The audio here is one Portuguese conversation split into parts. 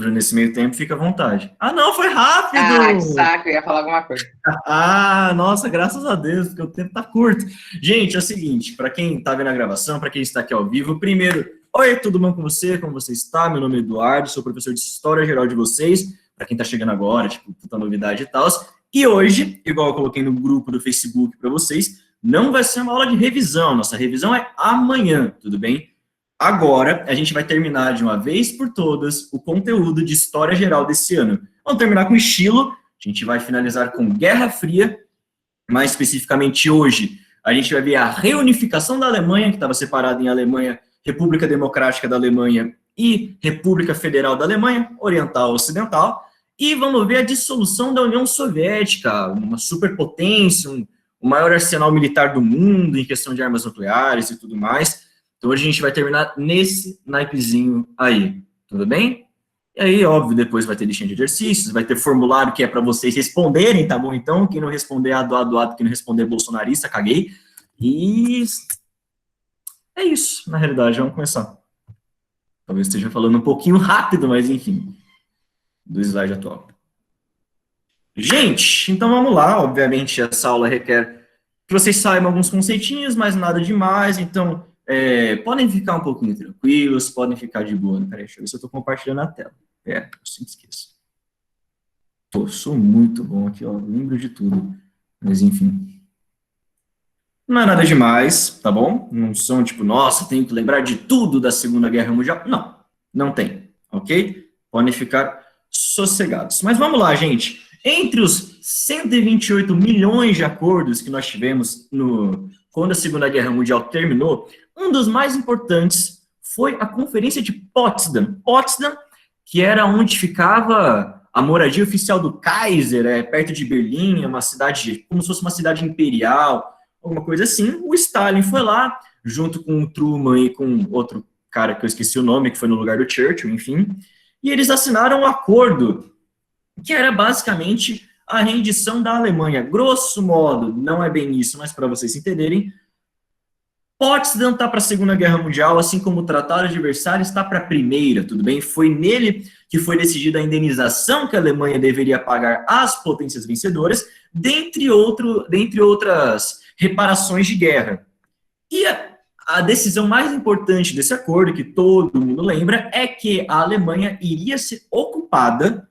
livro nesse meio tempo, fica à vontade. Ah, não, foi rápido! Ah, que saco, eu ia falar alguma coisa. Ah, nossa, graças a Deus, porque o tempo tá curto. Gente, é o seguinte, para quem tá vendo a gravação, para quem está aqui ao vivo, primeiro, oi, tudo bom com você? Como você está? Meu nome é Eduardo, sou professor de História Geral de vocês, para quem tá chegando agora, tipo, puta novidade e tal. E hoje, igual eu coloquei no grupo do Facebook para vocês, não vai ser uma aula de revisão, nossa revisão é amanhã, tudo bem? Agora, a gente vai terminar de uma vez por todas o conteúdo de História Geral desse ano. Vamos terminar com estilo, a gente vai finalizar com Guerra Fria, mais especificamente hoje, a gente vai ver a reunificação da Alemanha, que estava separada em Alemanha, República Democrática da Alemanha e República Federal da Alemanha, Oriental e Ocidental, e vamos ver a dissolução da União Soviética, uma superpotência, o maior arsenal militar do mundo em questão de armas nucleares e tudo mais. Então hoje a gente vai terminar nesse naipezinho aí, tudo bem? E aí, óbvio, depois vai ter listinha de exercícios, vai ter formulário que é para vocês responderem, tá bom? Então, quem não responder, ado, quem não responder, bolsonarista, caguei. E é isso, na realidade, vamos começar. Talvez esteja falando um pouquinho rápido, mas enfim, do slide atual. Gente, então vamos lá, obviamente essa aula requer que vocês saibam alguns conceitinhos, mas nada demais, então... podem ficar um pouquinho tranquilos, podem ficar de boa. Peraí, deixa eu ver se eu estou compartilhando a tela. Eu sempre esqueço. Sou muito bom aqui, ó, lembro de tudo. Mas, enfim. Não é nada demais, tá bom? Não são, tipo, nossa, tenho que lembrar de tudo da Segunda Guerra Mundial. Não, não tem, ok? Podem ficar sossegados. Mas vamos lá, gente. Entre os 128 milhões de acordos que nós tivemos quando a Segunda Guerra Mundial terminou, um dos mais importantes foi a Conferência de Potsdam. Potsdam, que era onde ficava a moradia oficial do Kaiser, perto de Berlim, uma cidade, como se fosse uma cidade imperial, alguma coisa assim. O Stalin foi lá, junto com o Truman e com outro cara que eu esqueci o nome, que foi no lugar do Churchill, enfim, e eles assinaram um acordo que era basicamente a rendição da Alemanha. Grosso modo, não é bem isso, mas para vocês entenderem, Potsdam está para a Segunda Guerra Mundial, assim como o Tratado de Versalhes está para a Primeira, tudo bem? Foi nele que foi decidida a indenização que a Alemanha deveria pagar às potências vencedoras, dentre outras reparações de guerra. E a decisão mais importante desse acordo, que todo mundo lembra, é que a Alemanha iria ser ocupada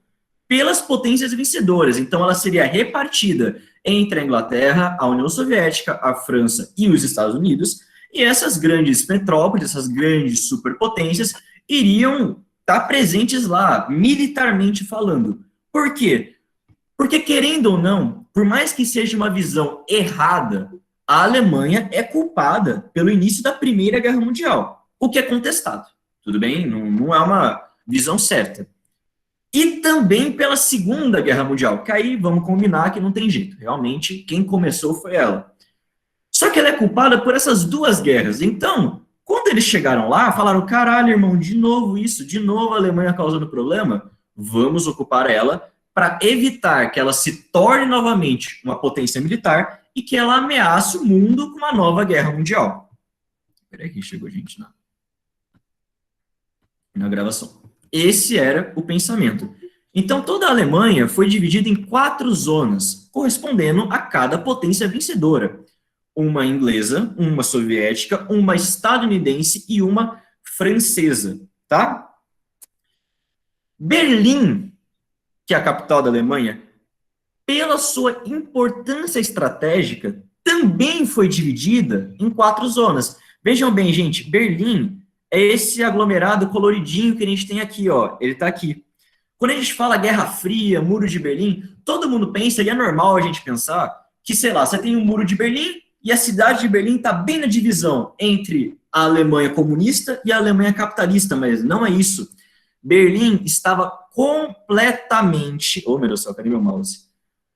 pelas potências vencedoras. Então, ela seria repartida entre a Inglaterra, a União Soviética, a França e os Estados Unidos, e essas grandes metrópoles, essas grandes superpotências, iriam estar presentes lá, militarmente falando. Por quê? Porque, querendo ou não, por mais que seja uma visão errada, a Alemanha é culpada pelo início da Primeira Guerra Mundial, o que é contestado, tudo bem? Não é uma visão certa. E também pela Segunda Guerra Mundial, que aí vamos combinar que não tem jeito. Realmente, quem começou foi ela. Só que ela é culpada por essas duas guerras. Então, quando eles chegaram lá, falaram, caralho, irmão, de novo isso, de novo a Alemanha causando problema, vamos ocupar ela para evitar que ela se torne novamente uma potência militar e que ela ameace o mundo com uma nova guerra mundial. Peraí que chegou gente na gravação. Esse era o pensamento. Então, toda a Alemanha foi dividida em 4 zonas, correspondendo a cada potência vencedora. Uma inglesa, uma soviética, uma estadunidense e uma francesa, tá? Berlim, que é a capital da Alemanha, pela sua importância estratégica, também foi dividida em 4 zonas. Vejam bem, gente, Berlim é esse aglomerado coloridinho que a gente tem aqui, ó. Ele tá aqui. Quando a gente fala Guerra Fria, Muro de Berlim, todo mundo pensa, e é normal a gente pensar, que, sei lá, você tem o Muro de Berlim e a cidade de Berlim está bem na divisão entre a Alemanha comunista e a Alemanha capitalista, mas não é isso. Berlim estava completamente... Oh, meu Deus do céu, cadê meu mouse?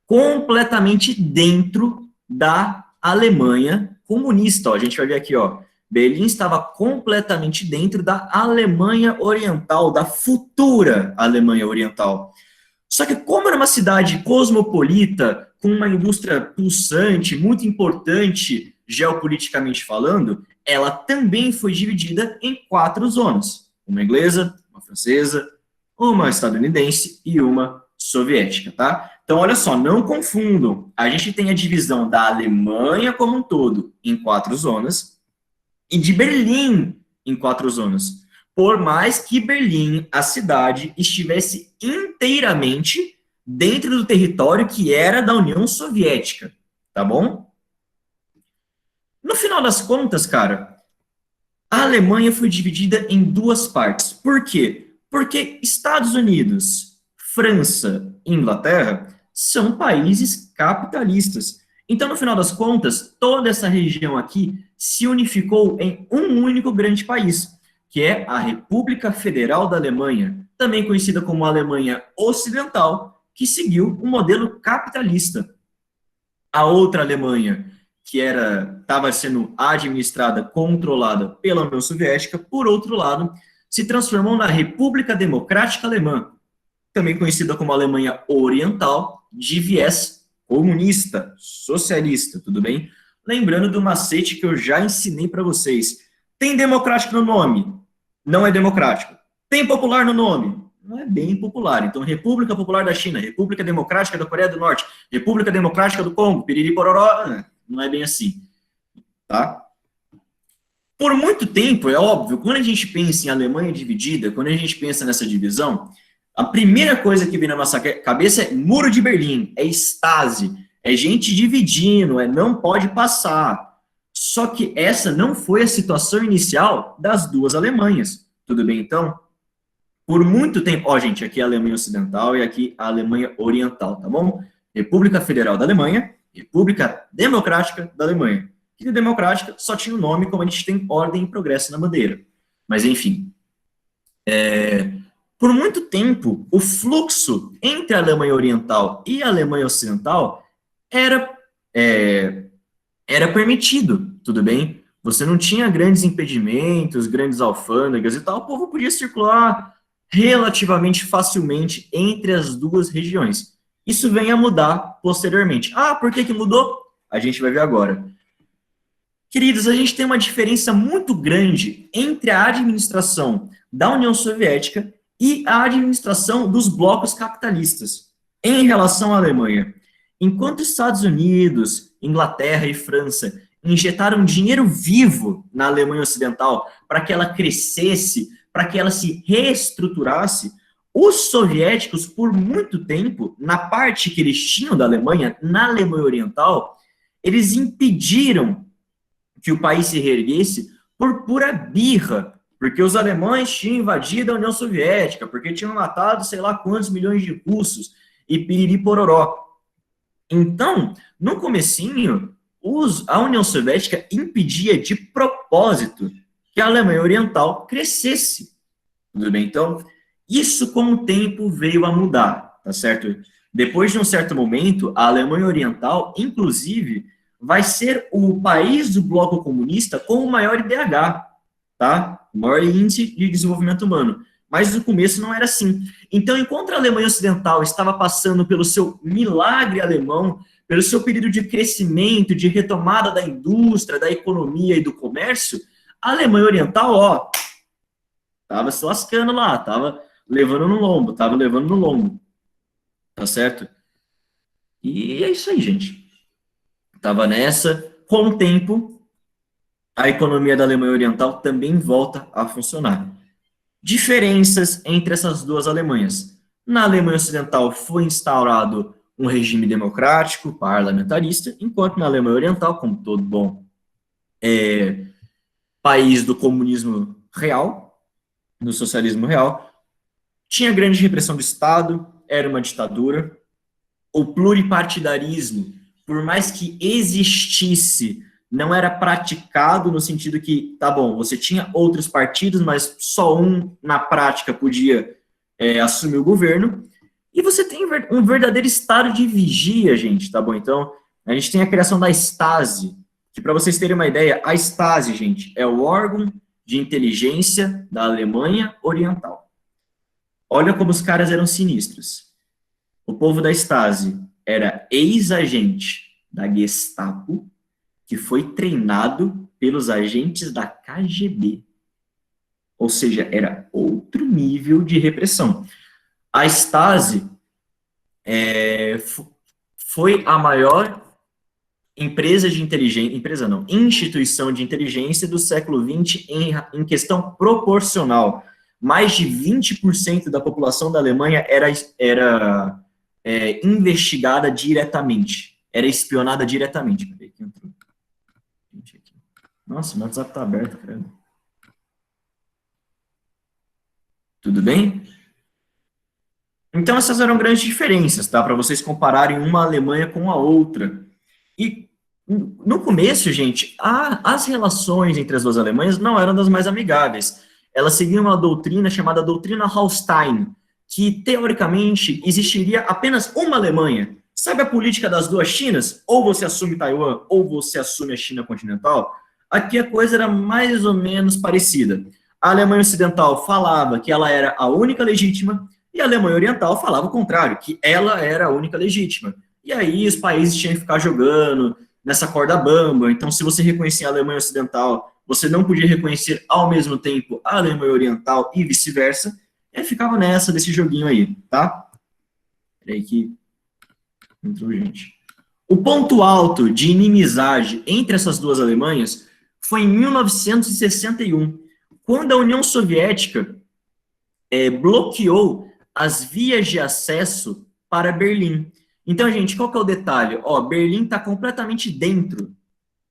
Completamente dentro da Alemanha comunista. Ó, a gente vai ver aqui, ó. Berlim estava completamente dentro da Alemanha Oriental, da futura Alemanha Oriental. Só que como era uma cidade cosmopolita, com uma indústria pulsante, muito importante geopoliticamente falando, ela também foi dividida em 4 zonas. Uma inglesa, uma francesa, uma estadunidense e uma soviética, tá? Então, olha só, não confundam. A gente tem a divisão da Alemanha como um todo em 4 zonas e de Berlim em 4 zonas. Por mais que Berlim, a cidade, estivesse inteiramente dentro do território que era da União Soviética, tá bom? No final das contas, cara, a Alemanha foi dividida em 2 partes. Por quê? Porque Estados Unidos, França e Inglaterra são países capitalistas. Então, no final das contas, toda essa região aqui se unificou em um único grande país, que é a República Federal da Alemanha, também conhecida como Alemanha Ocidental, que seguiu o modelo capitalista. A outra Alemanha, que estava sendo administrada, controlada pela União Soviética, por outro lado, se transformou na República Democrática Alemã, também conhecida como Alemanha Oriental, de viés comunista, socialista, tudo bem? Lembrando do macete que eu já ensinei para vocês. Tem democrático no nome? Não é democrático. Tem popular no nome? Não é bem popular. Então, República Popular da China, República Democrática da Coreia do Norte, República Democrática do Congo, piriri pororó, não é bem assim, tá? Por muito tempo, é óbvio, quando a gente pensa em Alemanha dividida, quando a gente pensa nessa divisão, a primeira coisa que vem na nossa cabeça é Muro de Berlim, é Stasi, é gente dividindo, é não pode passar. Só que essa não foi a situação inicial das 2 Alemanhas, tudo bem então? Por muito tempo, ó gente, aqui é a Alemanha Ocidental e aqui a Alemanha Oriental, tá bom? República Federal da Alemanha, República Democrática da Alemanha. Que democrática só tinha o nome, como a gente tem ordem e progresso na bandeira. Mas, enfim. Por muito tempo, o fluxo entre a Alemanha Oriental e a Alemanha Ocidental era, era permitido, tudo bem? Você não tinha grandes impedimentos, grandes alfândegas e tal, o povo podia circular relativamente facilmente entre as 2 regiões. Isso vem a mudar posteriormente. Ah, por que mudou? A gente vai ver agora. Queridos, a gente tem uma diferença muito grande entre a administração da União Soviética e a administração dos blocos capitalistas em relação à Alemanha. Enquanto Estados Unidos, Inglaterra e França injetaram dinheiro vivo na Alemanha Ocidental para que ela crescesse, para que ela se reestruturasse, os soviéticos, por muito tempo, na parte que eles tinham da Alemanha, na Alemanha Oriental, eles impediram que o país se reerguesse por pura birra, porque os alemães tinham invadido a União Soviética, porque tinham matado sei lá quantos milhões de russos, e piriri pororó. Então, no comecinho, a União Soviética impedia de propósito que a Alemanha Oriental crescesse. Tudo bem? Então, isso com o tempo veio a mudar, tá certo? Depois de um certo momento, a Alemanha Oriental, inclusive, vai ser o país do bloco comunista com o maior IDH, tá? O maior índice de desenvolvimento humano. Mas no começo não era assim. Então, enquanto a Alemanha Ocidental estava passando pelo seu milagre alemão, pelo seu período de crescimento, de retomada da indústria, da economia e do comércio, a Alemanha Oriental, ó, tava se lascando lá, tava levando no lombo, tá certo? E é isso aí, gente. Tava nessa, com o tempo, a economia da Alemanha Oriental também volta a funcionar. Diferenças entre essas 2 Alemanhas. Na Alemanha Ocidental foi instaurado um regime democrático, parlamentarista, enquanto na Alemanha Oriental, como todo bom país do comunismo real, do socialismo real, tinha grande repressão do Estado, era uma ditadura. O pluripartidarismo, por mais que existisse, não era praticado no sentido que, tá bom, você tinha outros partidos, mas só um, na prática, podia assumir o governo, e você tem um verdadeiro estado de vigia, gente, tá bom? Então, a gente tem a criação da Stasi, que para vocês terem uma ideia, a Stasi, gente, é o órgão de inteligência da Alemanha Oriental. Olha como os caras eram sinistros. O povo da Stasi era ex-agente da Gestapo, que foi treinado pelos agentes da KGB. Ou seja, era outro nível de repressão. A Stasi foi a maior empresa de inteligência, instituição de inteligência do século XX em questão proporcional. Mais de 20% da população da Alemanha era investigada diretamente, era espionada diretamente. Peraí, que entrou. Nossa, meu WhatsApp tá aberto, cara. Tudo bem? Então, essas eram grandes diferenças, tá? Para vocês compararem uma Alemanha com a outra. E, no começo, gente, as relações entre as duas Alemanhas não eram das mais amigáveis. Elas seguiam uma doutrina chamada doutrina Hallstein, que, teoricamente, existiria apenas uma Alemanha. Sabe a política das duas Chinas? Ou você assume Taiwan, ou você assume a China continental? Aqui a coisa era mais ou menos parecida. A Alemanha Ocidental falava que ela era a única legítima, e a Alemanha Oriental falava o contrário, que ela era a única legítima. E aí os países tinham que ficar jogando nessa corda bamba. Então, se você reconhecia a Alemanha Ocidental, você não podia reconhecer ao mesmo tempo a Alemanha Oriental e vice-versa. E ficava desse joguinho aí, tá? Peraí que entrou gente. O ponto alto de inimizade entre essas duas Alemanhas foi em 1961, quando a União Soviética bloqueou as vias de acesso para Berlim. Então, gente, qual que é o detalhe? Berlim está completamente dentro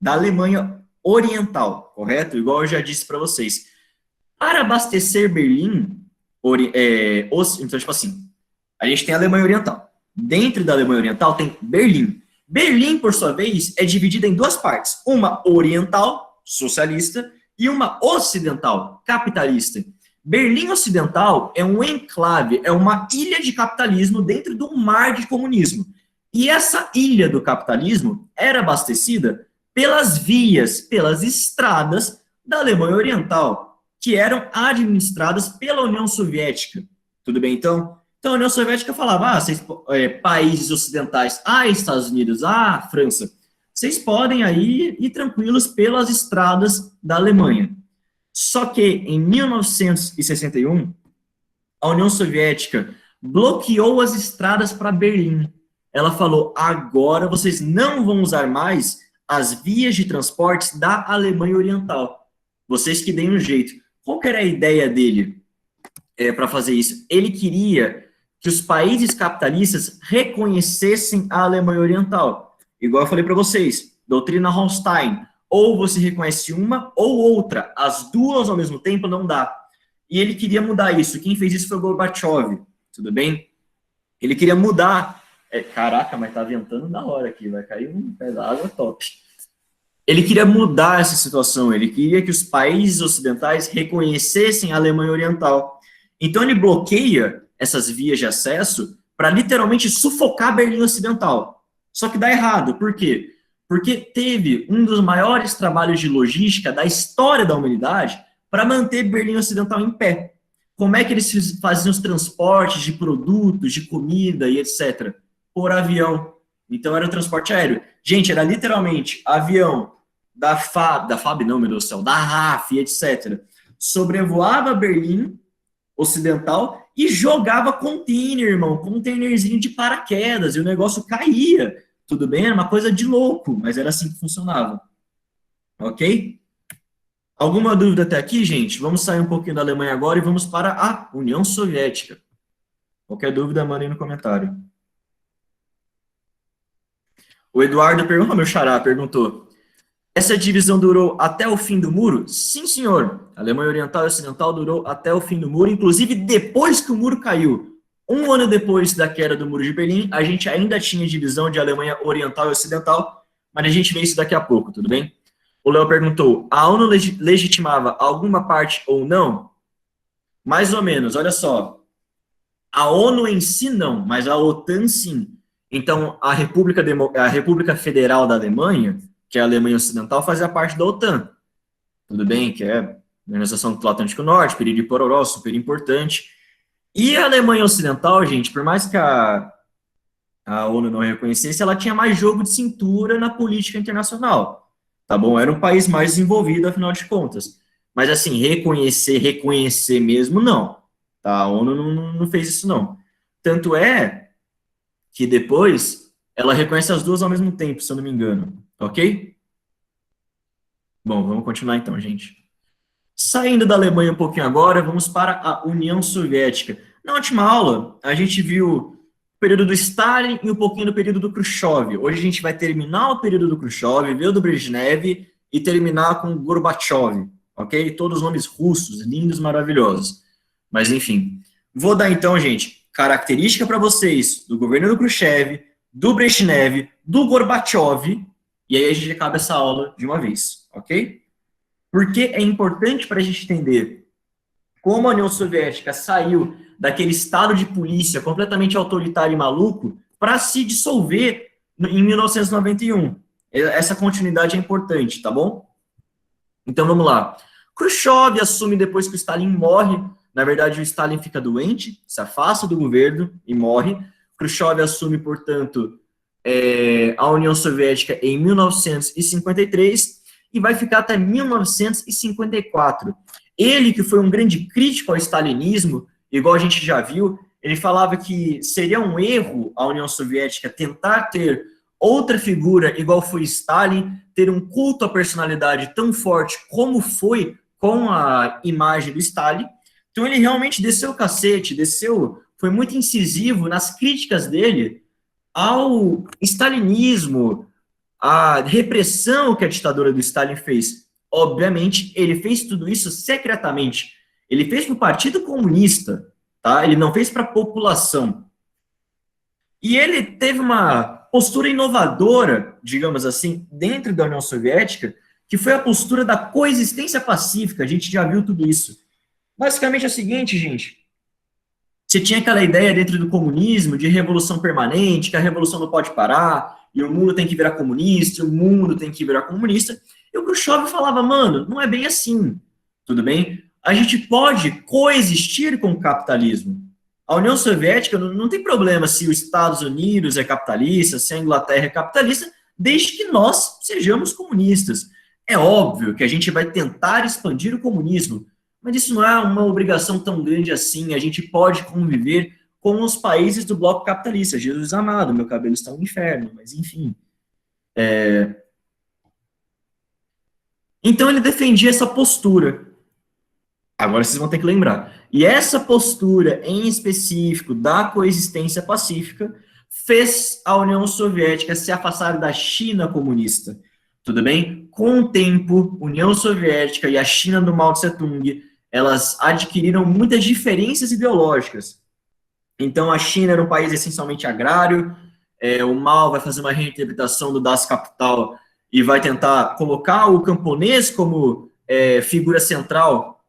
da Alemanha Oriental, correto? Igual eu já disse para vocês. Para abastecer Berlim, então, tipo assim, a gente tem a Alemanha Oriental. Dentro da Alemanha Oriental tem Berlim. Berlim, por sua vez, é dividida em duas partes. Uma oriental, socialista, e uma ocidental, capitalista. Berlim Ocidental é um enclave, é uma ilha de capitalismo dentro do mar de comunismo. E essa ilha do capitalismo era abastecida pelas vias, pelas estradas da Alemanha Oriental, que eram administradas pela União Soviética. Tudo bem, então? Então, a União Soviética falava, países ocidentais, Estados Unidos, França, vocês podem aí ir tranquilos pelas estradas da Alemanha. Só que, em 1961, a União Soviética bloqueou as estradas para Berlim. Ela falou, agora vocês não vão usar mais as vias de transportes da Alemanha Oriental. Vocês que deem um jeito. Qual que era a ideia dele para fazer isso? Ele queria que os países capitalistas reconhecessem a Alemanha Oriental. Igual eu falei para vocês, doutrina Hallstein. Ou você reconhece uma ou outra. As duas ao mesmo tempo não dá. E ele queria mudar isso. Quem fez isso foi o Gorbachev. Tudo bem? Ele queria mudar. Caraca, mas tá ventando na hora aqui. Vai cair um pé d'água top. Ele queria mudar essa situação. Ele queria que os países ocidentais reconhecessem a Alemanha Oriental. Então ele bloqueia essas vias de acesso para literalmente sufocar Berlim Ocidental. Só que dá errado. Por quê? Porque teve um dos maiores trabalhos de logística da história da humanidade para manter Berlim Ocidental em pé. Como é que eles faziam os transportes de produtos, de comida e etc? Por avião. Então era o transporte aéreo. Gente, era literalmente avião da FAB não, meu Deus do céu, da RAF, etc. Sobrevoava Berlim Ocidental e jogava container, irmão, containerzinho de paraquedas, e o negócio caía. Tudo bem? Era uma coisa de louco, mas era assim que funcionava. Ok? Alguma dúvida até aqui, gente? Vamos sair um pouquinho da Alemanha agora e vamos para a União Soviética. Qualquer dúvida, mandem no comentário. O Eduardo meu xará, perguntou: essa divisão durou até o fim do muro? Sim, senhor. A Alemanha Oriental e Ocidental durou até o fim do muro, inclusive depois que o muro caiu. Um ano depois da queda do Muro de Berlim, a gente ainda tinha divisão de Alemanha Oriental e Ocidental, mas a gente vê isso daqui a pouco, tudo bem? O Léo perguntou, a ONU legitimava alguma parte ou não? Mais ou menos, olha só. A ONU em si não, mas a OTAN sim. Então, a República Federal da Alemanha, que é a Alemanha Ocidental, fazia parte da OTAN. Tudo bem? Que é a Organização do Atlântico Norte, Piriri Pororó, super importante. E a Alemanha Ocidental, gente, por mais que a ONU não reconhecesse, ela tinha mais jogo de cintura na política internacional, tá bom? Era um país mais desenvolvido, afinal de contas. Mas, assim, reconhecer mesmo, não. Tá? A ONU não fez isso, não. Tanto é que depois ela reconhece as duas ao mesmo tempo, se eu não me engano, ok? Bom, vamos continuar então, gente. Saindo da Alemanha um pouquinho agora, vamos para a União Soviética. Na última aula, a gente viu o período do Stalin e um pouquinho do período do Khrushchev. Hoje a gente vai terminar o período do Khrushchev, ver o do Brezhnev e terminar com Gorbachev, ok? Todos os nomes russos, lindos, maravilhosos. Mas, enfim. Vou dar então, gente, característica para vocês do governo do Khrushchev, do Brezhnev, do Gorbachev, e aí a gente acaba essa aula de uma vez, ok? Porque é importante para a gente entender como a União Soviética saiu daquele estado de polícia completamente autoritário e maluco para se dissolver em 1991. Essa continuidade é importante, tá bom? Então vamos lá. Khrushchev assume depois que o Stalin morre. Na verdade, o Stalin fica doente, se afasta do governo e morre. Khrushchev assume, portanto, a União Soviética em 1953 e vai ficar até 1954. Ele, que foi um grande crítico ao stalinismo, igual a gente já viu, ele falava que seria um erro a União Soviética tentar ter outra figura igual foi Stalin, ter um culto à personalidade tão forte como foi com a imagem do Stalin. Então ele realmente desceu o cacete, foi muito incisivo nas críticas dele ao stalinismo, a repressão que a ditadura do Stalin fez. Obviamente, ele fez tudo isso secretamente. Ele fez para o Partido Comunista, tá? Ele não fez para a população. E ele teve uma postura inovadora, digamos assim, dentro da União Soviética, que foi a postura da coexistência pacífica. A gente já viu tudo isso. Basicamente é o seguinte, gente. Você tinha aquela ideia dentro do comunismo de revolução permanente, que a revolução não pode parar, e o mundo tem que virar comunista, e o mundo tem que virar comunista. E o Khrushchev falava, mano, não é bem assim, tudo bem? A gente pode coexistir com o capitalismo. A União Soviética não tem problema se os Estados Unidos é capitalista, se a Inglaterra é capitalista, desde que nós sejamos comunistas. É óbvio que a gente vai tentar expandir o comunismo, mas isso não é uma obrigação tão grande assim. A gente pode conviver com os países do bloco capitalista. Jesus amado, meu cabelo está no inferno, mas enfim. Então ele defendia essa postura. Agora vocês vão ter que lembrar. E essa postura, em específico, da coexistência pacífica, fez a União Soviética se afastar da China comunista. Tudo bem? Com o tempo, União Soviética e a China do Mao Tse-tung, elas adquiriram muitas diferenças ideológicas. Então, a China era um país essencialmente agrário, o Mao vai fazer uma reinterpretação do Das Kapital e vai tentar colocar o camponês como figura central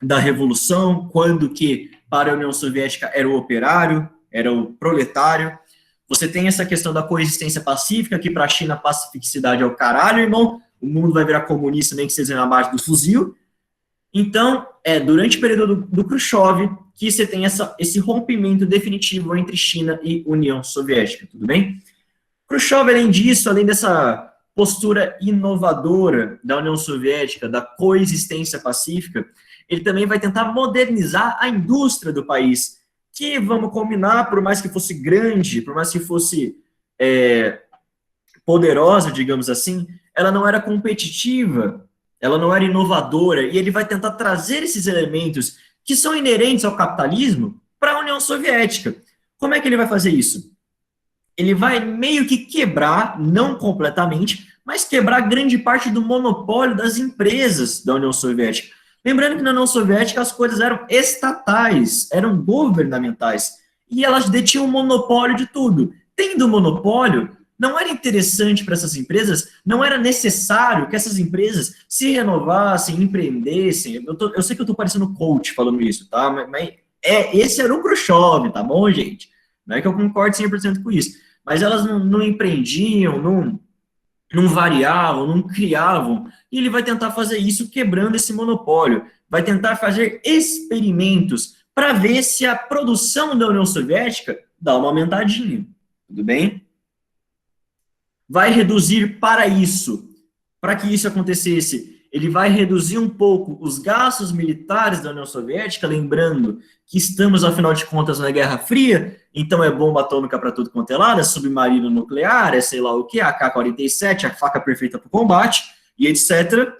da revolução, quando que para a União Soviética era o operário, era o proletário. Você tem essa questão da coexistência pacífica, que para a China pacificidade é o caralho, irmão, o mundo vai virar comunista nem que seja na base do fuzil. Então, durante o período do Khrushchev que você tem esse rompimento definitivo entre China e União Soviética, tudo bem? Khrushchev, além disso, além dessa postura inovadora da União Soviética, da coexistência pacífica, ele também vai tentar modernizar a indústria do país, que, vamos combinar, por mais que fosse grande, por mais que fosse poderosa, digamos assim, ela não era competitiva, ela não era inovadora, e ele vai tentar trazer esses elementos que são inerentes ao capitalismo para a União Soviética. Como é que ele vai fazer isso? Ele vai meio que quebrar, não completamente, mas quebrar grande parte do monopólio das empresas da União Soviética. Lembrando que na União Soviética as coisas eram estatais, eram governamentais, e elas detinham o monopólio de tudo. Tendo monopólio, não era interessante para essas empresas, não era necessário que essas empresas se renovassem, empreendessem. Eu sei que eu estou parecendo coach falando isso, tá? Mas esse era o Khrushchev, tá bom, gente? Não é que eu concorde 100% com isso. Mas elas não empreendiam, não variavam, não criavam. E ele vai tentar fazer isso quebrando esse monopólio. Vai tentar fazer experimentos para ver se a produção da União Soviética dá uma aumentadinha. Tudo bem? Vai reduzir para isso. Para que isso acontecesse, ele vai reduzir um pouco os gastos militares da União Soviética, lembrando que estamos, afinal de contas, na Guerra Fria, então é bomba atômica para tudo quanto é lado, é submarino nuclear, é sei lá o que, a AK-47, a faca perfeita para o combate, e etc.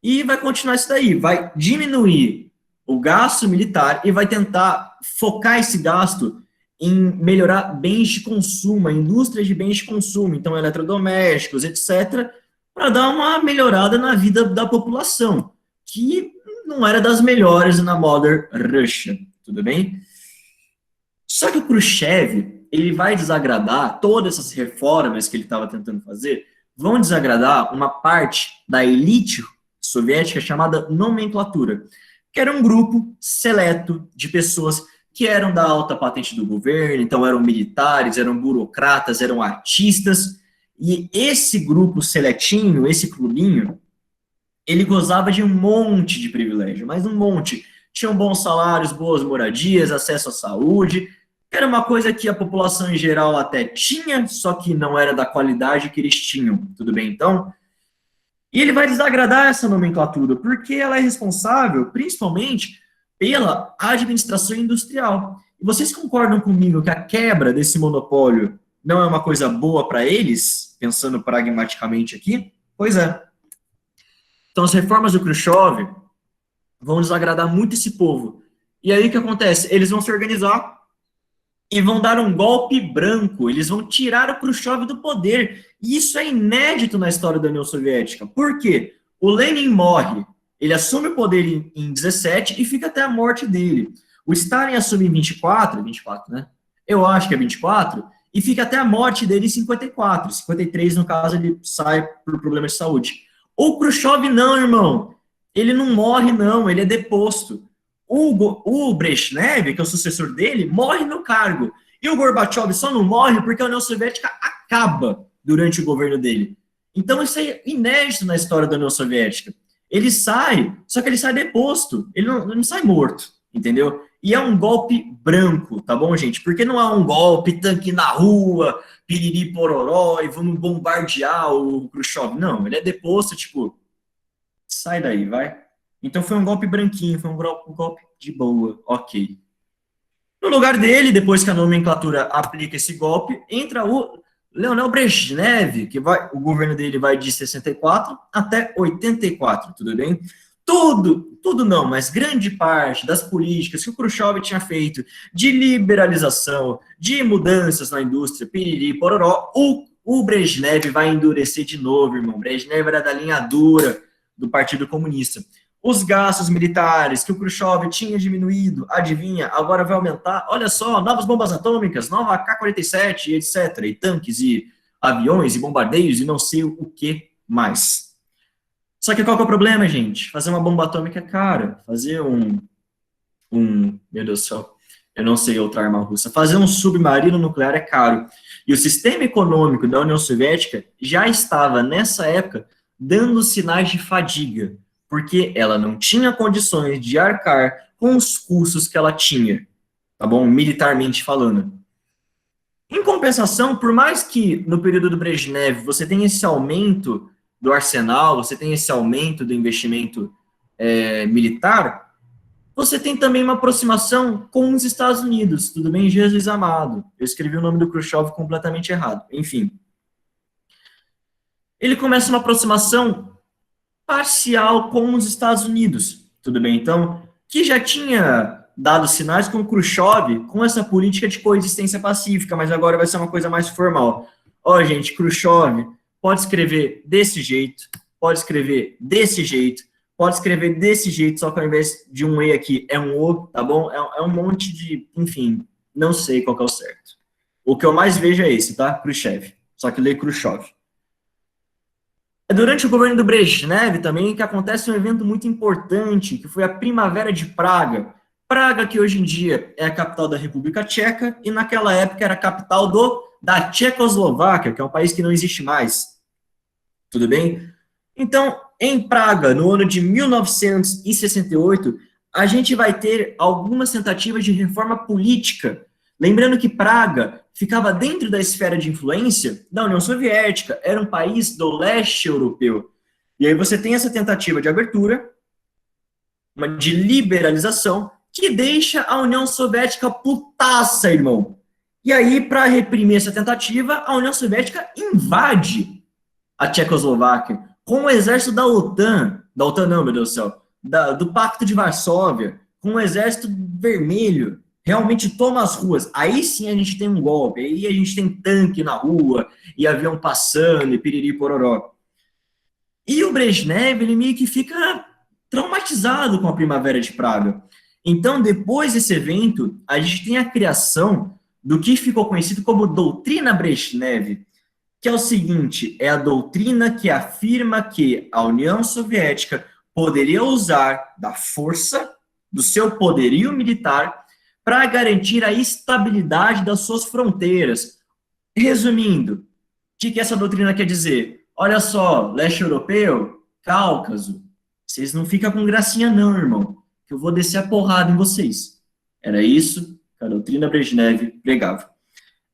E vai continuar isso daí, vai diminuir o gasto militar e vai tentar focar esse gasto em melhorar bens de consumo, a indústria de bens de consumo, então eletrodomésticos, etc., para dar uma melhorada na vida da população, que não era das melhores na Mother Russia, tudo bem? Só que o Khrushchev, ele vai desagradar, todas essas reformas que ele estava tentando fazer, vão desagradar uma parte da elite soviética chamada nomenclatura, que era um grupo seleto de pessoas que eram da alta patente do governo, então eram militares, eram burocratas, eram artistas, e esse grupo seletinho, esse clubinho, ele gozava de um monte de privilégio, mas um monte. Tinham bons salários, boas moradias, acesso à saúde, era uma coisa que a população em geral até tinha, só que não era da qualidade que eles tinham, tudo bem então? E ele vai desagradar essa nomenclatura, porque ela é responsável, principalmente, pela administração industrial. E vocês concordam comigo que a quebra desse monopólio não é uma coisa boa para eles, pensando pragmaticamente aqui? Pois é. Então, as reformas do Khrushchev vão desagradar muito esse povo. E aí o que acontece? Eles vão se organizar e vão dar um golpe branco. Eles vão tirar o Khrushchev do poder. E isso é inédito na história da União Soviética. Por quê? O Lenin morre. Ele assume o poder em 17 e fica até a morte dele. O Stalin assume em 24, né? Eu acho que é 24, e fica até a morte dele em 54. 53, no caso, ele sai por problemas de saúde. O Khrushchev não, irmão. Ele não morre, não. Ele é deposto. O Brezhnev, que é o sucessor dele, morre no cargo. E o Gorbachev só não morre porque a União Soviética acaba durante o governo dele. Então, isso é inédito na história da União Soviética. Ele sai, só que ele sai deposto. Ele não sai morto, entendeu? E é um golpe branco, tá bom, gente? Porque não é um golpe, tanque na rua, piriri pororó, e vamos bombardear o Khrushchev. Não, ele é deposto, tipo, sai daí, vai. Então foi um golpe branquinho, foi um golpe de boa, ok. No lugar dele, depois que a nomenclatura aplica esse golpe, entra o Leonel Brezhnev, que o governo dele vai de 64 até 84, tudo bem? Tudo não, mas grande parte das políticas que o Khrushchev tinha feito de liberalização, de mudanças na indústria, piriri, pororó, o Brezhnev vai endurecer de novo, irmão. Brezhnev era da linha dura do Partido Comunista. Os gastos militares que o Khrushchev tinha diminuído, adivinha, agora vai aumentar. Olha só, novas bombas atômicas, nova AK-47, etc. E tanques, e aviões, e bombardeios, e não sei o que mais. Só que qual que é o problema, gente? Fazer uma bomba atômica é caro. Fazer meu Deus do céu, eu não sei outra arma russa. Fazer um submarino nuclear é caro. E o sistema econômico da União Soviética já estava, nessa época, dando sinais de fadiga, porque ela não tinha condições de arcar com os custos que ela tinha, tá bom? Militarmente falando. Em compensação, por mais que no período do Brezhnev você tenha esse aumento do arsenal, você tenha esse aumento do investimento militar, você tem também uma aproximação com os Estados Unidos, tudo bem? Jesus amado. Eu escrevi o nome do Khrushchev completamente errado. Enfim. Ele começa uma aproximação parcial com os Estados Unidos, tudo bem? Então, que já tinha dado sinais com o Khrushchev, com essa política de coexistência pacífica, mas agora vai ser uma coisa mais formal. Ó, gente, Khrushchev pode escrever desse jeito, pode escrever desse jeito, pode escrever desse jeito, só que ao invés de um E aqui é um O, tá bom? É um monte de, enfim, não sei qual que é o certo. O que eu mais vejo é esse, tá? Khrushchev, só que lê Khrushchev. Durante o governo do Brezhnev também que acontece um evento muito importante, que foi a Primavera de Praga. Praga, que hoje em dia é a capital da República Tcheca, e naquela época era a capital da Tchecoslováquia, que é um país que não existe mais. Tudo bem? Então, em Praga, no ano de 1968, a gente vai ter algumas tentativas de reforma política. Lembrando que Praga ficava dentro da esfera de influência da União Soviética, era um país do leste europeu. E aí você tem essa tentativa de abertura, de liberalização, que deixa a União Soviética putaça, irmão. E aí, para reprimir essa tentativa, a União Soviética invade a Tchecoslováquia com o exército da OTAN não, meu Deus do céu, do Pacto de Varsóvia, com o exército vermelho, realmente toma as ruas. Aí sim a gente tem um golpe, aí a gente tem tanque na rua, e avião passando, e piriri pororó. E o Brezhnev, ele meio que fica traumatizado com a Primavera de Praga. Então, depois desse evento, a gente tem a criação do que ficou conhecido como doutrina Brezhnev, que é o seguinte, é a doutrina que afirma que a União Soviética poderia usar da força, do seu poderio militar, para garantir a estabilidade das suas fronteiras. Resumindo, o que essa doutrina quer dizer? Olha só, leste europeu, Cáucaso, vocês não ficam com gracinha não, irmão, que eu vou descer a porrada em vocês. Era isso que a doutrina Brezhnev pregava.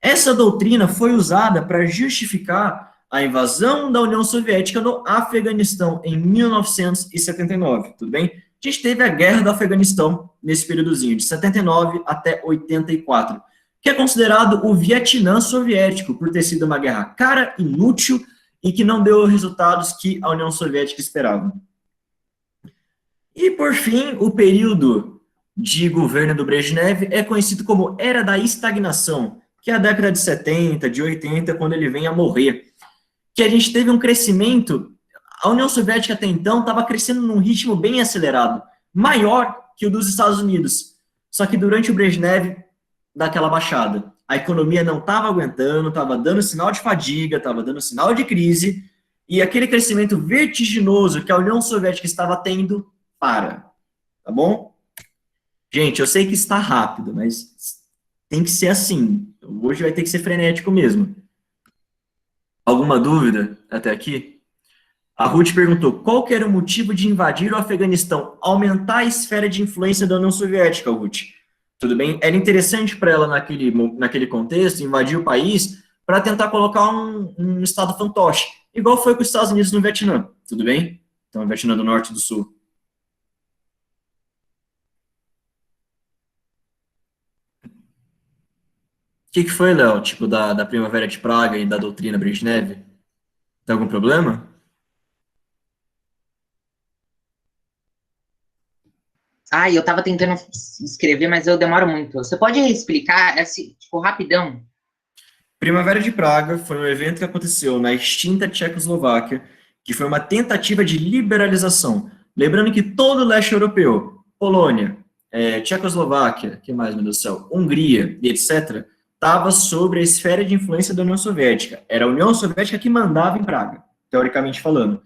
Essa doutrina foi usada para justificar a invasão da União Soviética no Afeganistão em 1979, tudo bem? A gente teve a guerra do Afeganistão nesse períodozinho, de 79 até 84, que é considerado o Vietnã soviético, por ter sido uma guerra cara, inútil, e que não deu resultados que a União Soviética esperava. E, por fim, o período de governo do Brezhnev é conhecido como Era da Estagnação, que é a década de 70, de 80, quando ele vem a morrer. Que a gente teve um crescimento, a União Soviética até então estava crescendo num ritmo bem acelerado, maior que o dos Estados Unidos. Só que durante o Brezhnev, dá aquela baixada. A economia não estava aguentando, estava dando sinal de fadiga, estava dando sinal de crise, e aquele crescimento vertiginoso que a União Soviética estava tendo, para. Tá bom? Gente, eu sei que está rápido, mas tem que ser assim. Hoje vai ter que ser frenético mesmo. Alguma dúvida até aqui? A Ruth perguntou, qual que era o motivo de invadir o Afeganistão? Aumentar a esfera de influência da União Soviética, Ruth. Tudo bem? Era interessante para ela, naquele contexto, invadir o país para tentar colocar um estado fantoche, igual foi com os Estados Unidos no Vietnã. Tudo bem? Então, Vietnã do Norte e do Sul. O que foi, Léo? Tipo, da Primavera de Praga e da doutrina Brezhnev? Tem algum problema? Eu tava tentando escrever, mas eu demoro muito. Você pode explicar, assim, tipo, rapidão? Primavera de Praga foi um evento que aconteceu na extinta Tchecoslováquia, que foi uma tentativa de liberalização. Lembrando que todo o leste europeu, Polônia, Tchecoslováquia, que mais, meu Deus do céu, Hungria e etc., estava sobre a esfera de influência da União Soviética. Era a União Soviética que mandava em Praga, teoricamente falando.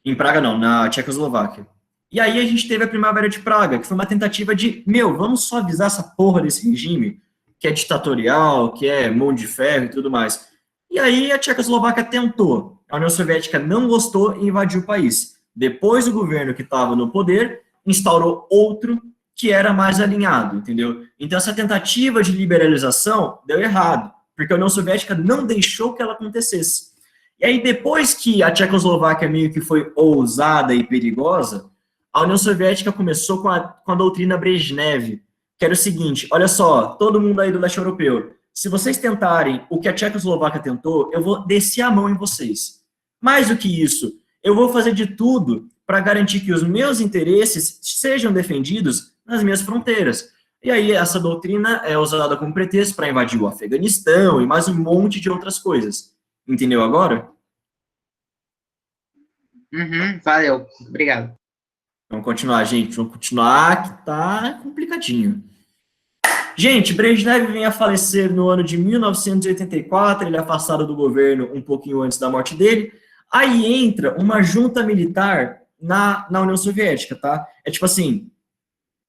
Em Praga não, na Tchecoslováquia. E aí a gente teve a Primavera de Praga, que foi uma tentativa de, vamos suavizar essa porra desse regime, que é ditatorial, que é mão de ferro e tudo mais. E aí a Tchecoslováquia tentou. A União Soviética não gostou e invadiu o país. Depois o governo que estava no poder instaurou outro que era mais alinhado, entendeu? Então essa tentativa de liberalização deu errado, porque a União Soviética não deixou que ela acontecesse. E aí depois que a Tchecoslováquia meio que foi ousada e perigosa, a União Soviética começou com a doutrina Brezhnev, que era o seguinte, olha só, todo mundo aí do leste europeu, se vocês tentarem o que a Tchecoslováquia tentou, eu vou descer a mão em vocês. Mais do que isso, eu vou fazer de tudo para garantir que os meus interesses sejam defendidos nas minhas fronteiras. E aí essa doutrina é usada como pretexto para invadir o Afeganistão e mais um monte de outras coisas. Entendeu agora? Valeu, obrigado. Vamos continuar, gente. Vamos continuar, que tá complicadinho. Gente, Brezhnev vem a falecer no ano de 1984, ele é afastado do governo um pouquinho antes da morte dele. Aí entra uma junta militar na União Soviética, tá? É tipo assim,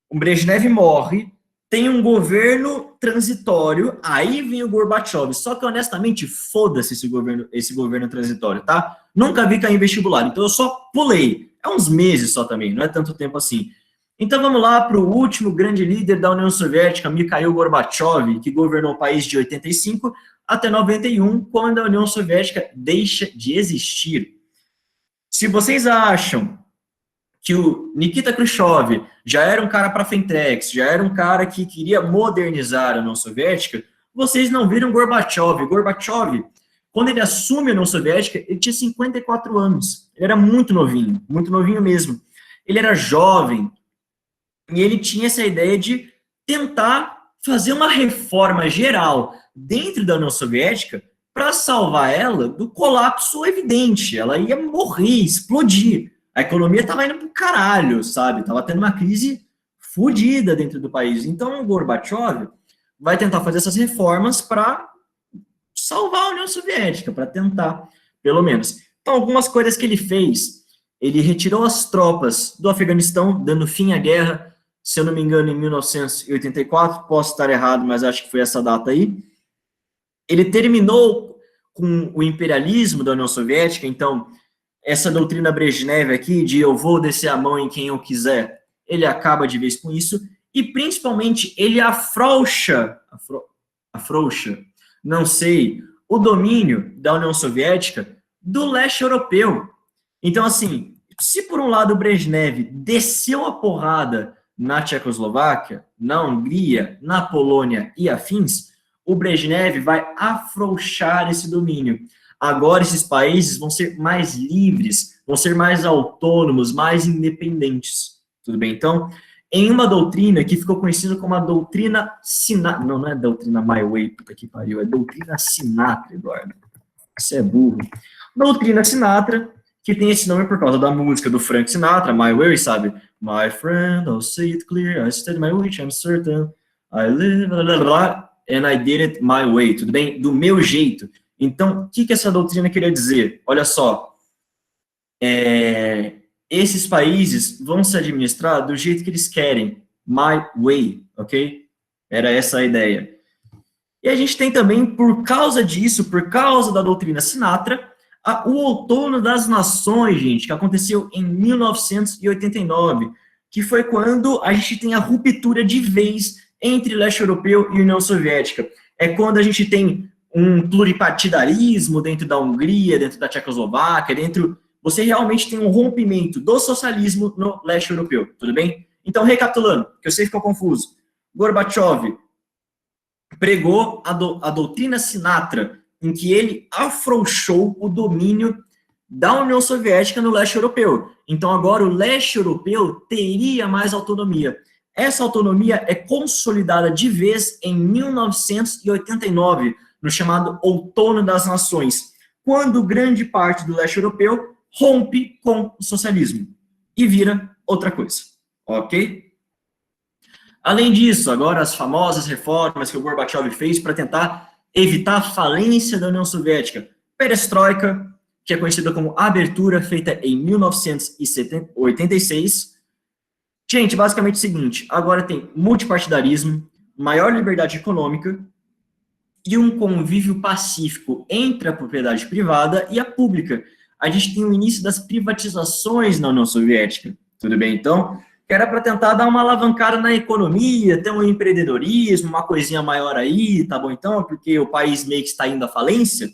o Brezhnev morre, tem um governo transitório, aí vem o Gorbachev. Só que, honestamente, foda-se esse governo transitório, tá? Nunca vi cair em vestibular, então eu só pulei. É uns meses só também, não é tanto tempo assim. Então vamos lá para o último grande líder da União Soviética, Mikhail Gorbachev, que governou o país de 85 até 91, quando a União Soviética deixa de existir. Se vocês acham que o Nikita Khrushchev já era um cara para Fentex, já era um cara que queria modernizar a União Soviética, vocês não viram Gorbachev. Gorbachev, quando ele assume a União Soviética, ele tinha 54 anos. Ele era muito novinho mesmo. Ele era jovem e ele tinha essa ideia de tentar fazer uma reforma geral dentro da União Soviética para salvar ela do colapso evidente. Ela ia morrer, explodir. A economia estava indo pro caralho, sabe? Estava tendo uma crise fodida dentro do país. Então, o Gorbachev vai tentar fazer essas reformas para salvar a União Soviética, para tentar, pelo menos. Então, algumas coisas que ele fez. Ele retirou as tropas do Afeganistão, dando fim à guerra, se eu não me engano, em 1984. Posso estar errado, mas acho que foi essa data aí. Ele terminou com o imperialismo da União Soviética, então essa doutrina Brezhnev aqui, de eu vou descer a mão em quem eu quiser, ele acaba de vez com isso, e principalmente ele afrouxa, não sei, o domínio da União Soviética do leste europeu. Então, assim, se por um lado o Brezhnev desceu a porrada na Tchecoslováquia, na Hungria, na Polônia e afins, o Brezhnev vai afrouxar esse domínio. Agora esses países vão ser mais livres, vão ser mais autônomos, mais independentes. Tudo bem? Então, em uma doutrina que ficou conhecida como a doutrina Sinatra, não é doutrina My Way, puta que pariu, é doutrina Sinatra, Eduardo. Você é burro. Doutrina Sinatra, que tem esse nome por causa da música do Frank Sinatra, My Way, sabe? My friend, I'll say it clear, I study my wish, I'm certain, I live, blah, blah, blah, and I did it my way, tudo bem? Do meu jeito. Então, o que essa doutrina queria dizer? Olha só, esses países vão se administrar do jeito que eles querem, my way, ok? Era essa a ideia. E a gente tem também, por causa disso, por causa da doutrina Sinatra, o Outono das Nações, gente, que aconteceu em 1989, que foi quando a gente tem a ruptura de vez entre leste europeu e União Soviética. É quando a gente tem um pluripartidarismo dentro da Hungria, dentro da Tchecoslováquia, você realmente tem um rompimento do socialismo no leste europeu, tudo bem? Então, recapitulando, que eu sei que ficou confuso. Gorbachev pregou a doutrina Sinatra, em que ele afrouxou o domínio da União Soviética no leste europeu. Então, agora, o leste europeu teria mais autonomia. Essa autonomia é consolidada de vez em 1989, no chamado Outono das Nações, quando grande parte do leste europeu rompe com o socialismo e vira outra coisa, ok? Além disso, agora as famosas reformas que o Gorbachev fez para tentar evitar a falência da União Soviética. Perestroika, que é conhecida como abertura, feita em 1986. Gente, basicamente é o seguinte, agora tem multipartidarismo, maior liberdade econômica, e um convívio pacífico entre a propriedade privada e a pública. A gente tem o início das privatizações na União Soviética, tudo bem? Então, que era para tentar dar uma alavancada na economia, ter um empreendedorismo, uma coisinha maior aí, tá bom então? Porque o país meio que está indo à falência.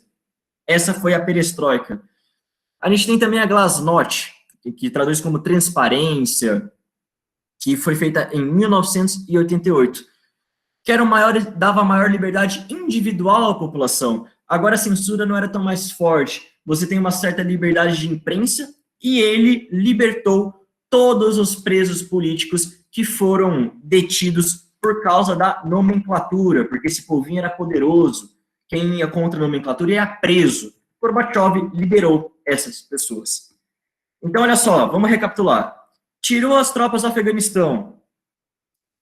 Essa foi a perestroika. A gente tem também a glasnost, que traduz como transparência, que foi feita em 1988. Que era dava maior liberdade individual à população. Agora a censura não era tão mais forte. Você tem uma certa liberdade de imprensa e ele libertou todos os presos políticos que foram detidos por causa da nomenclatura, porque esse povinho era poderoso. Quem ia contra a nomenclatura ia preso. Gorbachev liberou essas pessoas. Então, olha só, vamos recapitular. Tirou as tropas do Afeganistão,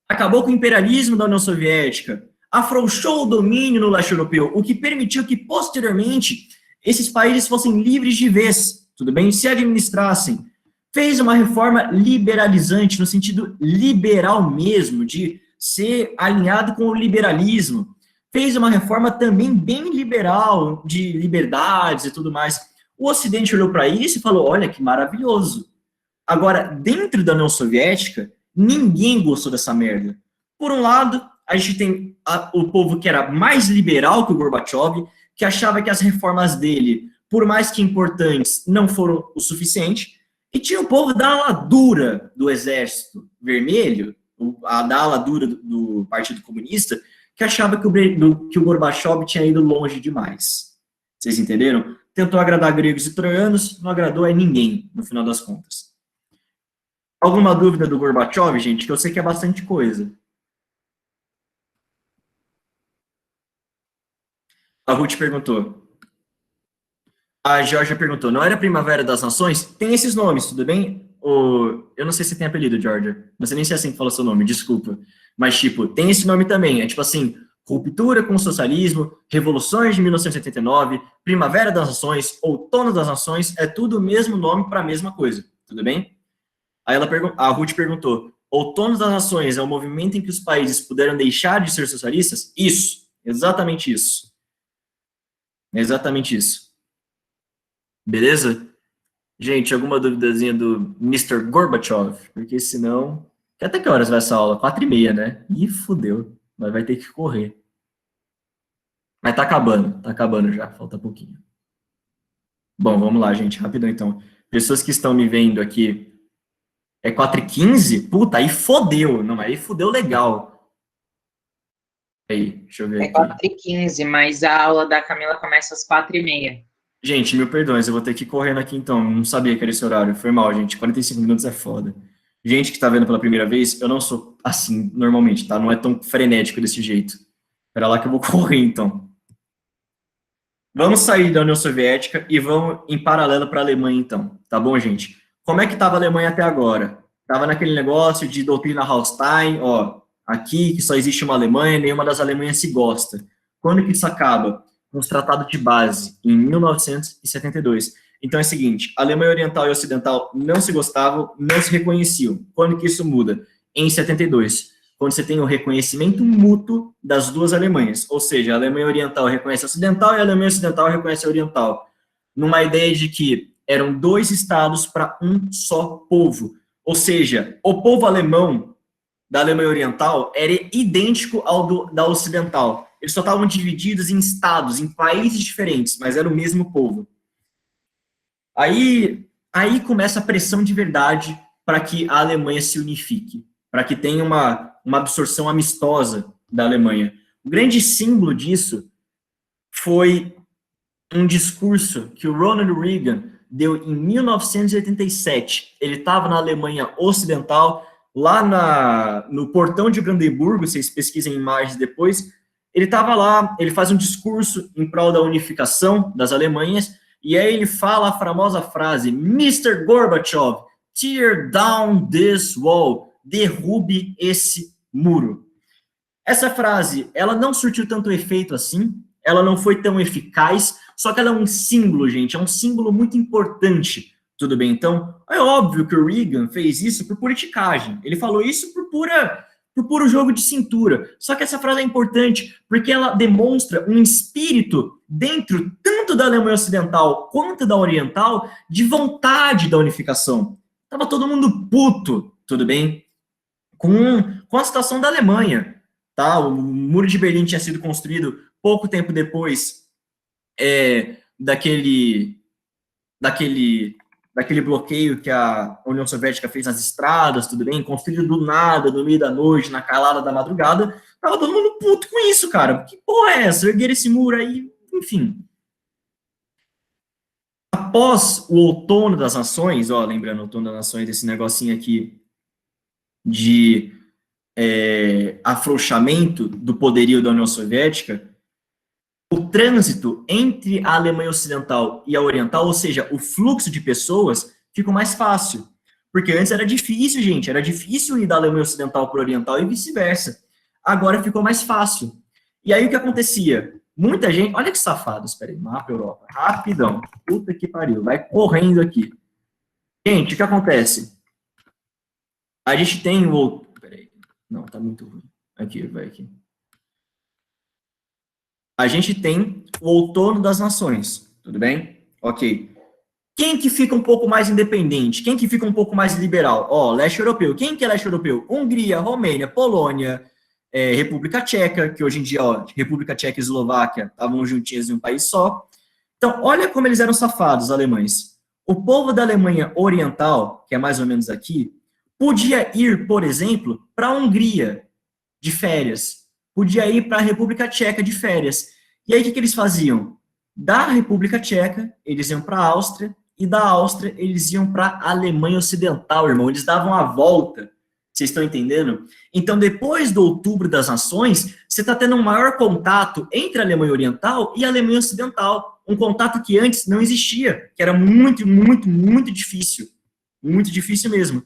acabou com o imperialismo da União Soviética, afrouxou o domínio no leste europeu, o que permitiu que, posteriormente, esses países fossem livres de vez, tudo bem? Se administrassem. Fez uma reforma liberalizante, no sentido liberal mesmo, de ser alinhado com o liberalismo. Fez uma reforma também bem liberal, de liberdades e tudo mais. O Ocidente olhou para isso e falou, olha que maravilhoso. Agora, dentro da União Soviética, ninguém gostou dessa merda. Por um lado, a gente tem o povo que era mais liberal que o Gorbachev, que achava que as reformas dele por mais que importantes, não foram o suficiente. E tinha o povo da ala dura do Exército Vermelho, da ala dura do Partido Comunista, que achava que o Gorbachev tinha ido longe demais. Vocês entenderam? Tentou agradar gregos e troianos, não agradou a ninguém, no final das contas. Alguma dúvida do Gorbachev, gente? Que eu sei que é bastante coisa. A Ruth perguntou. A Georgia perguntou, não era Primavera das Nações? Tem esses nomes, tudo bem? Eu não sei se tem apelido, Georgia. Não sei nem se é assim que fala seu nome, desculpa. Mas, tipo, tem esse nome também. É tipo assim, ruptura com o socialismo, revoluções de 1989, Primavera das Nações, Outono das Nações, é tudo o mesmo nome para a mesma coisa, tudo bem? Aí a Ruth perguntou, Outono das Nações é o movimento em que os países puderam deixar de ser socialistas? Isso, exatamente isso. Exatamente isso. Beleza? Gente, alguma duvidazinha do Mr. Gorbachev? Porque senão... Até que horas vai essa aula? 4h30, né? Ih, fudeu. Mas vai ter que correr. Mas tá acabando já, falta pouquinho. Bom, vamos lá, gente, rapidão então. Pessoas que estão me vendo aqui, é 4h15? Puta, aí fodeu. Não, aí fodeu legal. Aí, deixa eu ver aqui. É 4h15, mas a aula da Camila começa às 4h30. Gente, mil perdões, eu vou ter que ir correndo aqui então, não sabia que era esse horário, foi mal, gente, 45 minutos é foda. Gente que tá vendo pela primeira vez, eu não sou assim normalmente, tá? Não é tão frenético desse jeito. Espera lá que eu vou correr então. Vamos sair da União Soviética e vamos em paralelo para a Alemanha então, tá bom, gente? Como é que tava a Alemanha até agora? Tava naquele negócio de doutrina Hallstein, ó, aqui que só existe uma Alemanha, nenhuma das Alemanhas se gosta. Quando que isso acaba? Com os tratados de base, em 1972. Então é o seguinte, a Alemanha Oriental e Ocidental não se gostavam, não se reconheciam. Quando que isso muda? Em 72, quando você tem o reconhecimento mútuo das duas Alemanhas, ou seja, a Alemanha Oriental reconhece a Ocidental e a Alemanha Ocidental reconhece a Oriental, numa ideia de que eram dois estados para um só povo. Ou seja, o povo alemão da Alemanha Oriental era idêntico ao da Ocidental. Eles só estavam divididos em estados, em países diferentes, mas era o mesmo povo. Aí começa a pressão de verdade para que a Alemanha se unifique, para que tenha uma absorção amistosa da Alemanha. O grande símbolo disso foi um discurso que o Ronald Reagan deu em 1987. Ele estava na Alemanha Ocidental, lá no portão de Brandemburgo, vocês pesquisem imagens depois. Ele estava lá, ele faz um discurso em prol da unificação das Alemanhas, e aí ele fala a famosa frase, Mr. Gorbachev, tear down this wall, derrube esse muro. Essa frase, ela não surtiu tanto efeito assim, ela não foi tão eficaz, só que ela é um símbolo, gente, é um símbolo muito importante, tudo bem? Então, é óbvio que o Reagan fez isso por politicagem, ele falou isso por puro jogo de cintura. Só que essa frase é importante porque ela demonstra um espírito dentro tanto da Alemanha Ocidental quanto da Oriental de vontade da unificação. Tava todo mundo puto, tudo bem? Com a situação da Alemanha, tá? O Muro de Berlim tinha sido construído pouco tempo depois daquele bloqueio que a União Soviética fez nas estradas, tudo bem, construído do nada, no meio da noite, na calada da madrugada, tava todo mundo puto com isso, cara. Que porra é essa? Erguer esse muro aí, enfim. Após o Outono das Nações, ó, lembrando o Outono das Nações, desse negocinho aqui de afrouxamento do poderio da União Soviética, o trânsito entre a Alemanha Ocidental e a Oriental, ou seja, o fluxo de pessoas, ficou mais fácil. Porque antes era difícil, gente, era difícil ir da Alemanha Ocidental para a Oriental e vice-versa. Agora ficou mais fácil. E aí o que acontecia? Muita gente, olha que safado, espera aí, mapa Europa, rapidão, puta que pariu, vai correndo aqui. Gente, o que acontece? A gente tem o... Peraí, não, tá muito ruim. Aqui, vai aqui. A gente tem o Outono das Nações, tudo bem? Ok. Quem que fica um pouco mais independente? Quem que fica um pouco mais liberal? Ó, leste europeu. Quem que é leste europeu? Hungria, Romênia, Polônia, República Tcheca, que hoje em dia, ó, República Tcheca e Eslováquia estavam juntinhas em um país só. Então, olha como eles eram safados, os alemães. O povo da Alemanha Oriental, que é mais ou menos aqui, podia ir, por exemplo, para a Hungria de férias, podia ir para a República Tcheca de férias. E aí, o que eles faziam? Da República Tcheca, eles iam para a Áustria, e da Áustria, eles iam para a Alemanha Ocidental, irmão. Eles davam a volta. Vocês estão entendendo? Então, depois do Outubro das Nações, você está tendo um maior contato entre a Alemanha Oriental e a Alemanha Ocidental. Um contato que antes não existia, que era muito, muito, muito difícil. Muito difícil mesmo.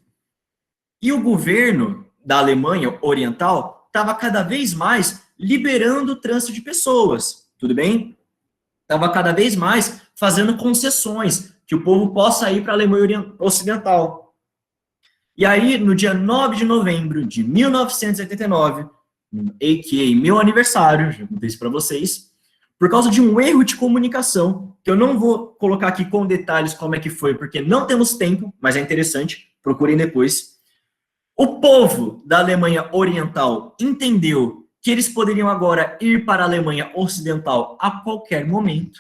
E o governo da Alemanha Oriental estava cada vez mais liberando o trânsito de pessoas. Tudo bem? Estava cada vez mais fazendo concessões, que o povo possa ir para a Alemanha Ocidental. E aí, no dia 9 de novembro de 1989, a.k.a. meu aniversário, já contei isso para vocês, por causa de um erro de comunicação, que eu não vou colocar aqui com detalhes como é que foi, porque não temos tempo, mas é interessante, procurem depois. O povo da Alemanha Oriental entendeu que eles poderiam agora ir para a Alemanha Ocidental a qualquer momento.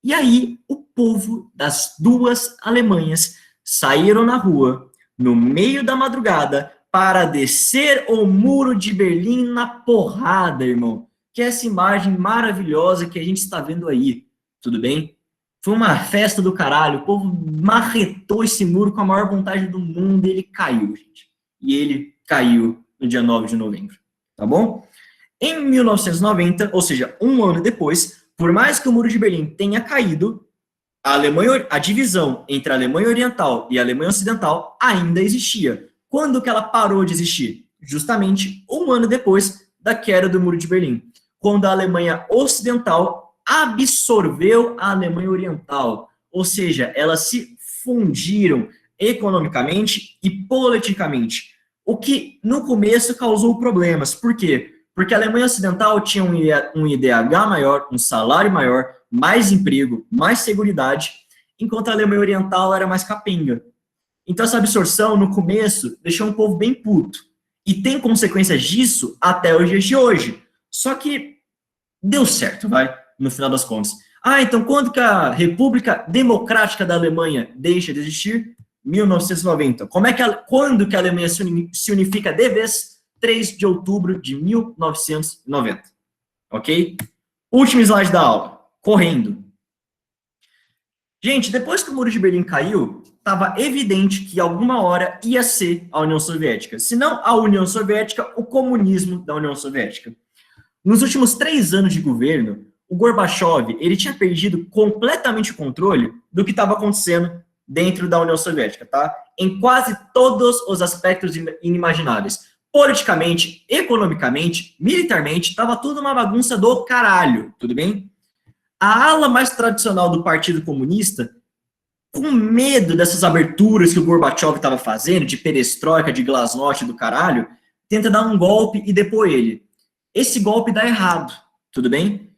E aí, o povo das duas Alemanhas saíram na rua, no meio da madrugada, para descer o muro de Berlim na porrada, irmão. Que é essa imagem maravilhosa que a gente está vendo aí, tudo bem? Foi uma festa do caralho, o povo marretou esse muro com a maior vontade do mundo e ele caiu, gente. E ele caiu no dia 9 de novembro, tá bom? Em 1990, ou seja, um ano depois, por mais que o Muro de Berlim tenha caído, a divisão entre a Alemanha Oriental e a Alemanha Ocidental ainda existia. Quando que ela parou de existir? Justamente um ano depois da queda do Muro de Berlim, quando a Alemanha Ocidental absorveu a Alemanha Oriental, ou seja, elas se fundiram economicamente e politicamente, o que no começo causou problemas. Por quê? Porque a Alemanha Ocidental tinha um IDH maior, um salário maior, mais emprego, mais seguridade, enquanto a Alemanha Oriental era mais capenga. Então essa absorção, no começo, deixou um povo bem puto. E tem consequências disso até os dias de hoje. Só que deu certo, vai, no final das contas. Então quando que a República Democrática da Alemanha deixa de existir? 1990. Quando que a Alemanha se unifica de vez? 3 de outubro de 1990. Ok? Último slide da aula. Correndo. Gente, depois que o Muro de Berlim caiu, estava evidente que alguma hora ia ser a União Soviética. Se não a União Soviética, o comunismo da União Soviética. Nos últimos 3 anos de governo, o Gorbachev ele tinha perdido completamente o controle do que estava acontecendo dentro da União Soviética, tá? Em quase todos os aspectos inimagináveis. Politicamente, economicamente, militarmente, estava tudo uma bagunça do caralho, tudo bem? A ala mais tradicional do Partido Comunista, com medo dessas aberturas que o Gorbachev estava fazendo, de perestroika, de glasnost do caralho, tenta dar um golpe e depor ele. Esse golpe dá errado, tudo bem?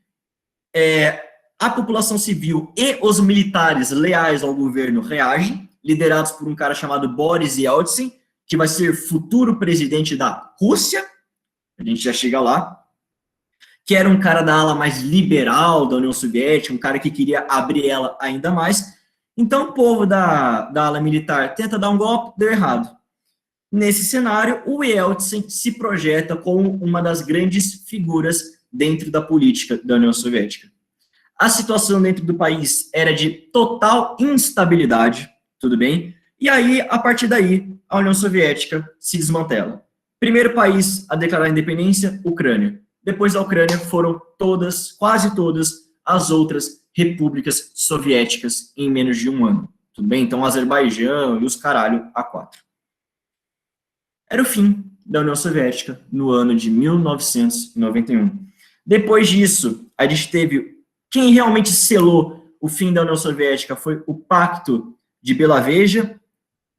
A população civil e os militares leais ao governo reagem, liderados por um cara chamado Boris Yeltsin, que vai ser futuro presidente da Rússia, a gente já chega lá, que era um cara da ala mais liberal da União Soviética, um cara que queria abrir ela ainda mais. Então o povo da ala militar tenta dar um golpe, deu errado. Nesse cenário, o Yeltsin se projeta como uma das grandes figuras dentro da política da União Soviética. A situação dentro do país era de total instabilidade, tudo bem? E aí, a partir daí, a União Soviética se desmantela. Primeiro país a declarar a independência, Ucrânia. Depois da Ucrânia foram todas, quase todas, as outras repúblicas soviéticas em menos de um ano. Tudo bem? Então, Azerbaijão e os caralho A4. Era o fim da União Soviética no ano de 1991. Depois disso, a gente teve... Quem realmente selou o fim da União Soviética foi o Pacto de Belaveja,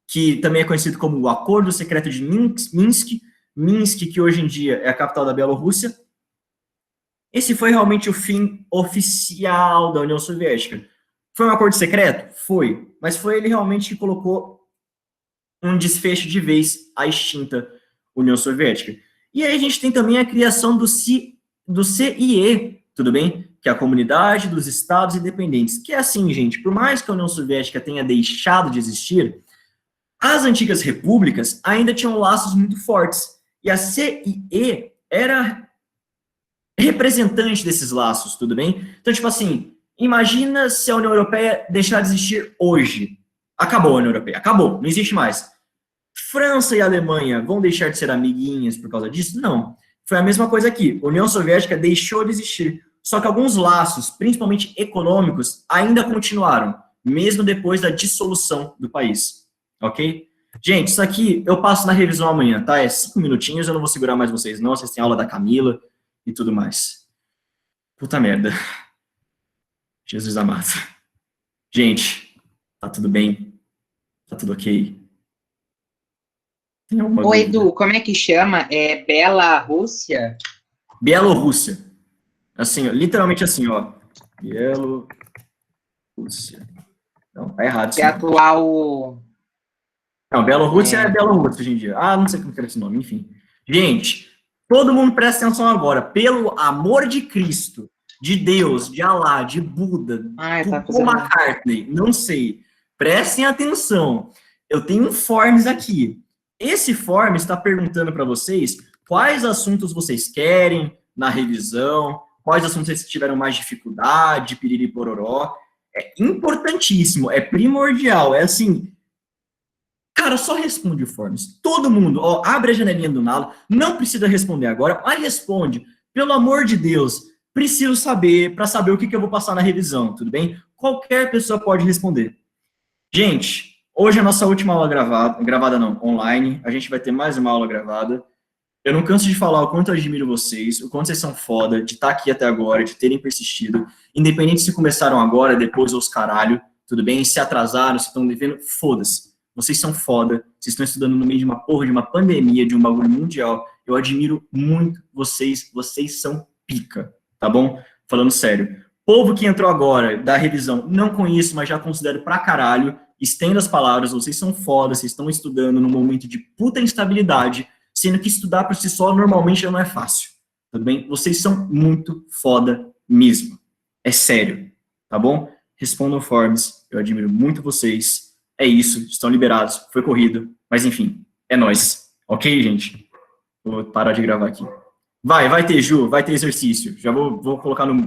que também é conhecido como o Acordo Secreto de Minsk, que hoje em dia é a capital da Bielorrússia. Esse foi realmente o fim oficial da União Soviética. Foi um acordo secreto? Foi. Mas foi ele realmente que colocou um desfecho de vez à extinta União Soviética. E aí a gente tem também a criação do CIE, tudo bem? que é a Comunidade dos Estados Independentes. Que é assim, gente, por mais que a União Soviética tenha deixado de existir, as antigas repúblicas ainda tinham laços muito fortes. E a CIE era representante desses laços, tudo bem? Então, tipo assim, imagina se a União Europeia deixar de existir hoje. Acabou a União Europeia, acabou, não existe mais. França e Alemanha vão deixar de ser amiguinhas por causa disso? Não. Foi a mesma coisa aqui. A União Soviética deixou de existir. Só que alguns laços, principalmente econômicos, ainda continuaram, mesmo depois da dissolução do país. Ok? Gente, isso aqui eu passo na revisão amanhã, tá? É 5 minutinhos, eu não vou segurar mais vocês, não. Vocês têm aula da Camila e tudo mais. Puta merda. Jesus amado. Gente, tá tudo bem? Tá tudo ok? Tem alguma Ô, dúvida? Edu, como é que chama? É Bielorrússia? Bielorrússia. Assim, ó, literalmente assim, ó. Bielorrússia. Não, tá errado Que isso. é atual... Não, Bielorrússia é Bielorrússia hoje em dia. Ah, não sei como que era esse nome, enfim. Gente, todo mundo presta atenção agora. Pelo amor de Cristo, de Deus, de Alá, de Buda, Ai, do tá Paul fazendo... McCartney, não sei. Prestem atenção. Eu tenho um Forms aqui. Esse Forms está perguntando para vocês quais assuntos vocês querem na revisão, quais assuntos vocês tiveram mais dificuldade, piriri pororó. É importantíssimo, é primordial, é assim... Cara, só responde o Forms. Todo mundo, ó, abre a janelinha do Nalo, não precisa responder agora, mas responde. Pelo amor de Deus, preciso saber, para saber o que eu vou passar na revisão, tudo bem? Qualquer pessoa pode responder. Gente, hoje é a nossa última aula gravada não, online, a gente vai ter mais uma aula gravada. Eu não canso de falar o quanto eu admiro vocês, o quanto vocês são foda, de estar aqui até agora, de terem persistido, independente se começaram agora, depois ou os caralho, tudo bem? Se atrasaram, se estão devendo, foda-se. Vocês são foda, vocês estão estudando no meio de uma porra, de uma pandemia, de um bagulho mundial. Eu admiro muito vocês, vocês são pica, tá bom? Falando sério. Povo que entrou agora, da revisão, não conheço, mas já considero pra caralho, estendo as palavras, vocês são foda, vocês estão estudando num momento de puta instabilidade, sendo que estudar por si só normalmente não é fácil, tudo bem? Vocês são muito foda mesmo. É sério, tá bom? Respondam Forms, eu admiro muito vocês. É isso, estão liberados, foi corrido, mas enfim, é nóis. Ok, gente? Vou parar de gravar aqui. Vai ter, Ju, vai ter exercício. Já vou colocar no